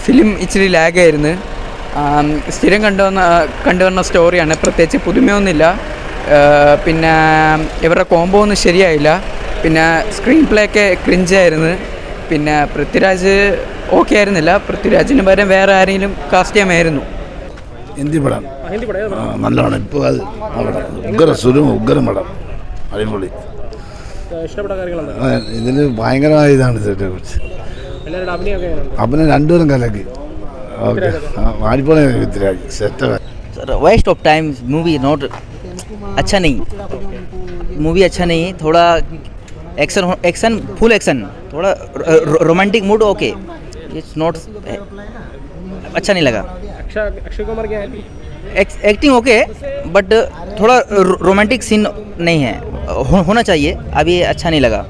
Film ഇച്ചിരി ലാഗായിരുന്നു. സ്ഥിരം കണ്ടുവന്ന സ്റ്റോറിയാണ്, പ്രത്യേകിച്ച് പുതുമയൊന്നുമില്ല. പിന്നെ ഇവരുടെ കോംബോ ഒന്നും ശരിയായില്ല. പിന്നെ സ്ക്രീൻ പ്ലേ ഒക്കെ ക്രിഞ്ചായിരുന്നു. പിന്നെ പൃഥ്വിരാജ് ഓക്കെ ആയിരുന്നില്ല. പൃഥ്വിരാജിന് പകരം വേറെ ആരെങ്കിലും കാസ്റ്റ് ചെയ്യാമായിരുന്നു. ഹിന്ദി പടം നല്ലതാണ്. ഇപ്പോൾ അത് ഉഗ്രം പടം അടിപൊളി. ഇതിന് ഭയങ്കരമായ ഇതാണ് ഇതിനെക്കുറിച്ച്. അഭിനയം രണ്ടുപേരും കലക്കി. ഓക്കെ അടിപൊളി Prithviraj set. Waste of time movie not अच्छा नहीं, मूवी अच्छा नहीं. थोड़ा एक्शन फुल एक्शन, थोड़ा romantic mood okay, it's not अच्छा नहीं लगा. अक्षय कुमार की एक्टिंग ओके बट थोड़ा रोमांटिक सीन नहीं है, होना चाहिए. अभी अच्छा नहीं लगा.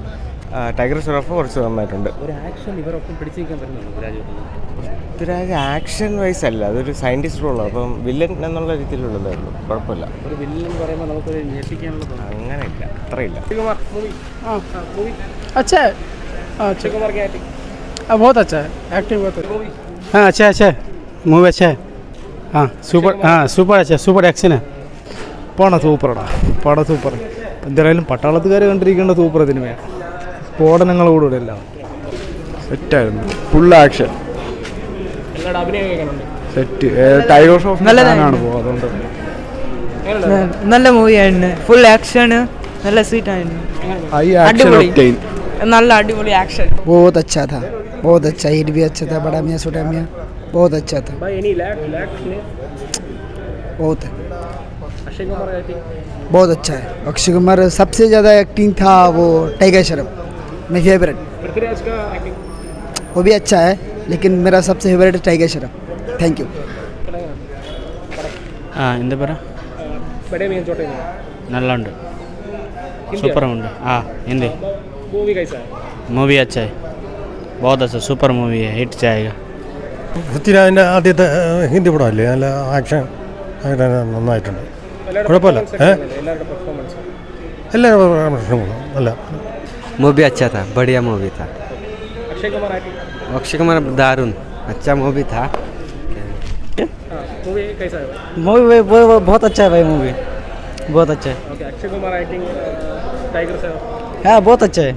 ടൈഗർ ഷറഫ് കുറച്ച് നന്നായിട്ടുണ്ട്. ഒരു ആക്ഷൻ ഇവരൊപ്പം പിടിച്ചിരിക്കാൻ പറ്റുന്നുണ്ട് പൃഥ്വിരാജ് ആക്ഷൻ വൈസ് അല്ല, അതൊരു സയൻറ്റിസ്റ്റ് റോളാണ്. അപ്പം വില്ലൻ എന്നുള്ള രീതിയിലുള്ളതായിരുന്നു, കുഴപ്പമില്ല. ഒരു വില്ലൻ എന്ന് പറയുമ്പോൾ നമുക്കൊരു ഞെട്ടിക്കാനുള്ള അങ്ങനെയില്ല, അത്രയില്ല. अच्छा है. अक्षय कुमार की एक्टिंग बहुत अच्छा है, एक्टिंग बहुत अच्छा. हाँ अच्छा अच्छा मूवी अच्छा है. സൂപ്പർ अच्छा സൂപ്പർ ആക്ഷൻ है. പടം സൂപ്പറാണ്, പടം സൂപ്പർ. എന്തായാലും പട്ടാളത്തുകാർ കണ്ടിരിക്കേണ്ട സൂപ്പർ സിനിമയാണ്. സ്ഫോടനങ്ങളോടുകൂടെ എല്ലാം സെറ്റായിരുന്നു. ഫുൾ ആക്ഷൻ എല്ലാവരുടെ അഭിനയം കേൾക്കുന്നുണ്ട്. സെറ്റ്. ടൈഗർ ഷോഫ് നല്ലതാണ് പോകും, അതുകൊണ്ട് നല്ല മൂവിയായിരുന്നു. ഫുൾ ആക്ഷൻ, നല്ല സ്വീറ്റ് ആയിരുന്നു. High action octane. നല്ല അടിപൊളി ആക്ഷൻ. बहुत अच्छा था, बहुत अच्छा. हिट भी अच्छा था. बड़ा मियाँ छोटा मियाँ बहुत अच्छा था. भाई एनी लैग ने बहुत है. अक्षय कुमार की एक्टिंग बहुत अच्छा है. अक्षय कुमार सबसे ज़्यादा एक्टिंग था वो टाइगर श्रॉफ, मेरी फेवरेट. पृथ्वीराज का एक्टिंग वो भी अच्छा है, लेकिन मेरा सबसे favourite tiger Shroff. Thank you. എന്താ പറ बड़े मियां छोटे मियां നല്ല ഉണ്ട്, സൂപ്പറുണ്ട്. हिंदी मूवी कैसा है? मूवी अच्छा है, बहुत अच्छा, सुपर मूवी है, हिट जाएगा. പൃഥ്വിരാജിൻ്റെ ആദ്യത്തെ ഹിന്ദി പടമല്ലേ, നല്ല ആക്ഷൻ നന്നായിട്ടുണ്ട്. കുഴപ്പമില്ല. എല്ലാവരുടെ പെർഫോമൻസ് എല്ലാവരും പ്രശ്നങ്ങളും അല്ല. मूवी अच्छा था, बढ़िया मूवी था. अक्षय कुमार एक्टिंग अक्षय कुमार दारुण अच्छा मूवी था. मूवी कैसा है? मूवी बहुत अच्छा है भाई, मूवी बहुत अच्छा है. Okay. Akshay Kumar acting tiger से हाँ बहुत अच्छा है.